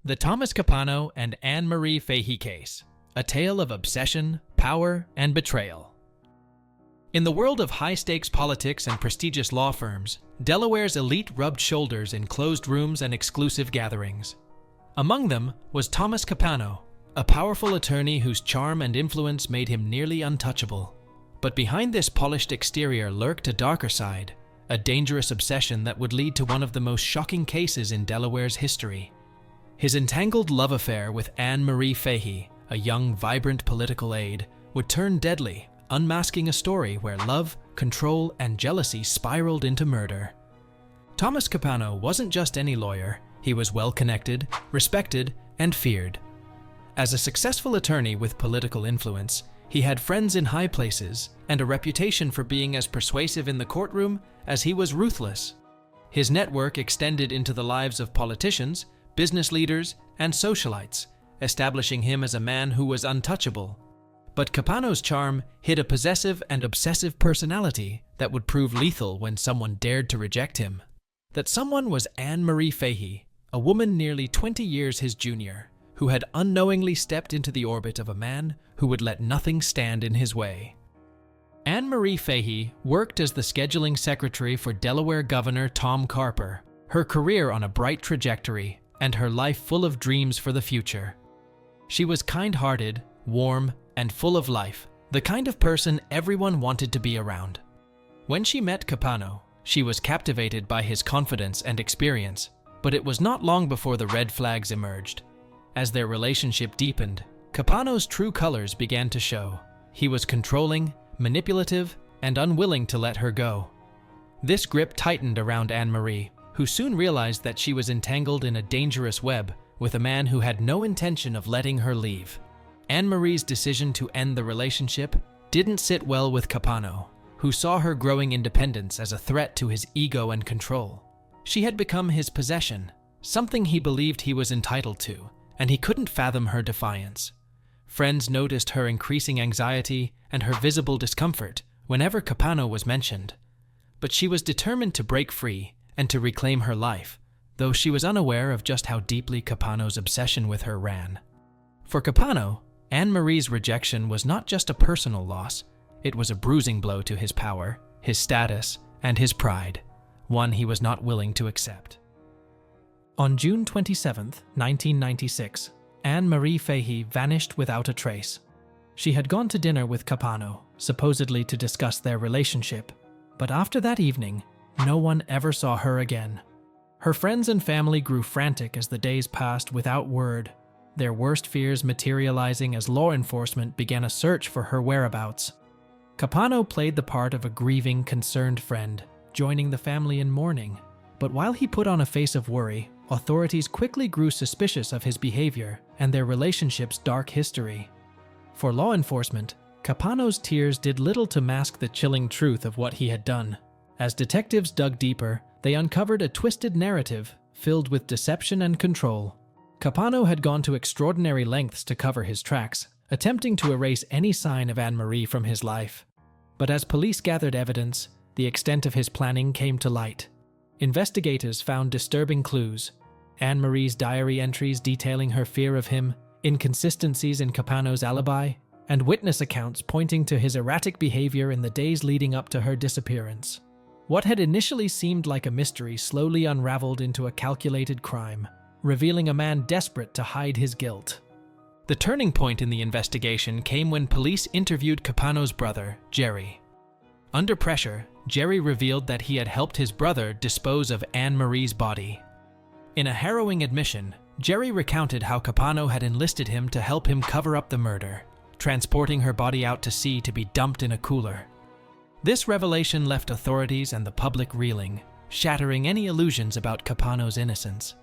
The Thomas Capano and Marie Fahe case, a tale of obsession, power, and betrayal. In the world of high-stakes politics and prestigious law firms, Delaware's elite rubbed shoulders in closed rooms and exclusive gatherings. Among them was Thomas Capano, a powerful attorney whose charm and influence made him nearly untouchable. But behind this polished exterior lurked a darker side, a dangerous obsession that would lead to one of the most shocking cases in Delaware's history. His entangled love affair with Marie Fahe, a young, vibrant political aide, would turn deadly, unmasking a story where love, control, and jealousy spiraled into murder. Thomas Capano wasn't just any lawyer. He was well-connected, respected, and feared. As a successful attorney with political influence, he had friends in high places and a reputation for being as persuasive in the courtroom as he was ruthless. His network extended into the lives of politicians, business leaders, and socialites, establishing him as a man who was untouchable. But Capano's charm hid a possessive and obsessive personality that would prove lethal when someone dared to reject him. That someone was Marie Fahe, a woman nearly 20 years his junior, who had unknowingly stepped into the orbit of a man who would let nothing stand in his way. Marie Fahe worked as the scheduling secretary for Delaware Governor Tom Carper, her career on a bright trajectory and her life full of dreams for the future. She was kind-hearted, warm, and full of life, the kind of person everyone wanted to be around. When she met Capano, she was captivated by his confidence and experience, but it was not long before the red flags emerged. As their relationship deepened, Capano's true colors began to show. He was controlling, manipulative, and unwilling to let her go. This grip tightened around Marie, who soon realized that she was entangled in a dangerous web with a man who had no intention of letting her leave. Marie's decision to end the relationship didn't sit well with Capano, who saw her growing independence as a threat to his ego and control. She had become his possession, something he believed he was entitled to, and he couldn't fathom her defiance. Friends noticed her increasing anxiety and her visible discomfort whenever Capano was mentioned. But she was determined to break free and to reclaim her life, though she was unaware of just how deeply Capano's obsession with her ran. For Capano, Marie's rejection was not just a personal loss, it was a bruising blow to his power, his status, and his pride, one he was not willing to accept. On June 27, 1996, Marie Fahe vanished without a trace. She had gone to dinner with Capano, supposedly to discuss their relationship, but after that evening, no one ever saw her again. Her friends and family grew frantic as the days passed without word, their worst fears materializing as law enforcement began a search for her whereabouts. Capano played the part of a grieving, concerned friend, joining the family in mourning. But while he put on a face of worry, authorities quickly grew suspicious of his behavior and their relationship's dark history. For law enforcement, Capano's tears did little to mask the chilling truth of what he had done. As detectives dug deeper, they uncovered a twisted narrative filled with deception and control. Capano had gone to extraordinary lengths to cover his tracks, attempting to erase any sign of Marie from his life. But as police gathered evidence, the extent of his planning came to light. Investigators found disturbing clues: Marie's diary entries detailing her fear of him, inconsistencies in Capano's alibi, and witness accounts pointing to his erratic behavior in the days leading up to her disappearance. What had initially seemed like a mystery slowly unraveled into a calculated crime, revealing a man desperate to hide his guilt. The turning point in the investigation came when police interviewed Capano's brother, Jerry. Under pressure, Jerry revealed that he had helped his brother dispose of Marie's body. In a harrowing admission, Jerry recounted how Capano had enlisted him to help him cover up the murder, transporting her body out to sea to be dumped in a cooler. This revelation left authorities and the public reeling, shattering any illusions about Capano's innocence.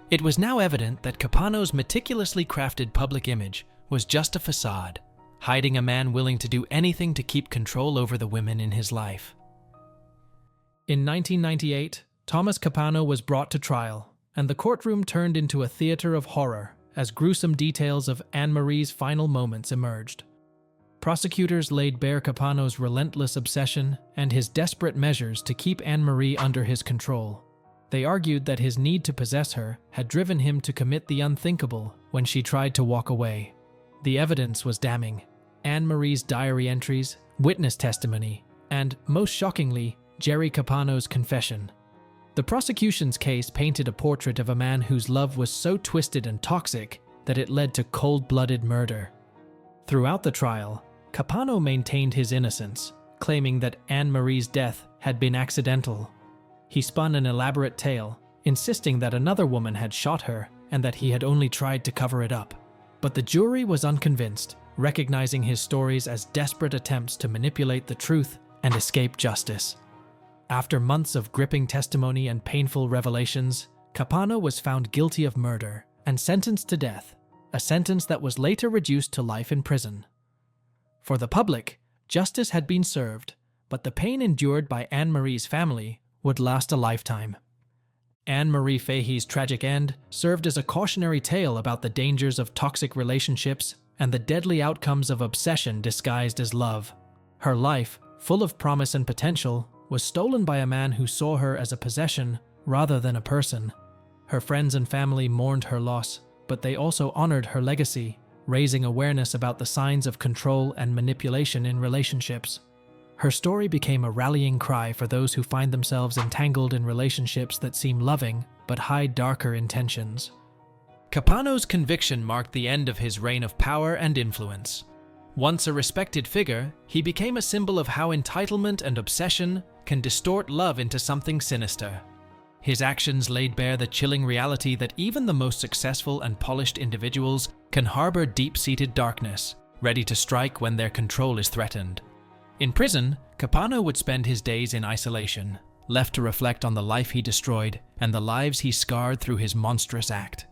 It was now evident that Capano's meticulously crafted public image was just a facade, hiding a man willing to do anything to keep control over the women in his life. In 1998, Thomas Capano was brought to trial, and the courtroom turned into a theater of horror as gruesome details of Marie's final moments emerged. Prosecutors laid bare Capano's relentless obsession and his desperate measures to keep Marie under his control. They argued that his need to possess her had driven him to commit the unthinkable when she tried to walk away. The evidence was damning. Anne-Marie's diary entries, witness testimony, and, most shockingly, Jerry Capano's confession. The prosecution's case painted a portrait of a man whose love was so twisted and toxic that it led to cold-blooded murder. Throughout the trial, Capano maintained his innocence, claiming that Anne-Marie's death had been accidental. He spun an elaborate tale, insisting that another woman had shot her and that he had only tried to cover it up. But the jury was unconvinced, recognizing his stories as desperate attempts to manipulate the truth and escape justice. After months of gripping testimony and painful revelations, Capano was found guilty of murder and sentenced to death, a sentence that was later reduced to life in prison. For the public, justice had been served, but the pain endured by Anne-Marie's family would last a lifetime. Marie Fahe's tragic end served as a cautionary tale about the dangers of toxic relationships and the deadly outcomes of obsession disguised as love. Her life, full of promise and potential, was stolen by a man who saw her as a possession rather than a person. Her friends and family mourned her loss, but they also honored her legacy, raising awareness about the signs of control and manipulation in relationships. Her story became a rallying cry for those who find themselves entangled in relationships that seem loving but hide darker intentions. Capano's conviction marked the end of his reign of power and influence. Once a respected figure, he became a symbol of how entitlement and obsession can distort love into something sinister. His actions laid bare the chilling reality that even the most successful and polished individuals can harbor deep-seated darkness, ready to strike when their control is threatened. In prison, Capano would spend his days in isolation, left to reflect on the life he destroyed and the lives he scarred through his monstrous act.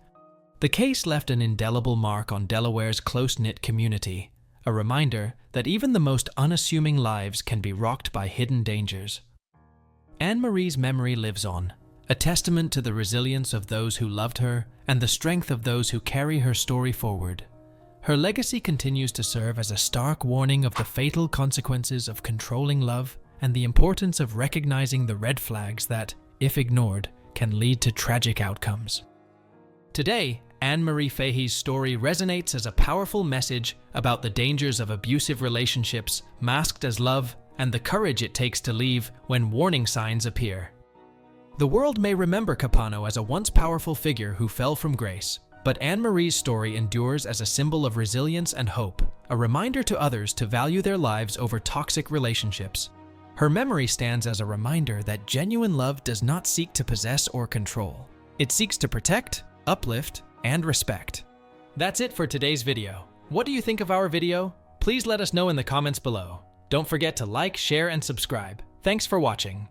The case left an indelible mark on Delaware's close-knit community, a reminder that even the most unassuming lives can be rocked by hidden dangers. Anne-Marie's memory lives on, a testament to the resilience of those who loved her and the strength of those who carry her story forward. Her legacy continues to serve as a stark warning of the fatal consequences of controlling love and the importance of recognizing the red flags that, if ignored, can lead to tragic outcomes. Today, Marie Fahe's story resonates as a powerful message about the dangers of abusive relationships masked as love and the courage it takes to leave when warning signs appear. The world may remember Capano as a once powerful figure who fell from grace, but Anne-Marie's story endures as a symbol of resilience and hope, a reminder to others to value their lives over toxic relationships. Her memory stands as a reminder that genuine love does not seek to possess or control. It seeks to protect, uplift, and respect. That's it for today's video. What do you think of our video? Please let us know in the comments below. Don't forget to like, share, and subscribe. Thanks for watching.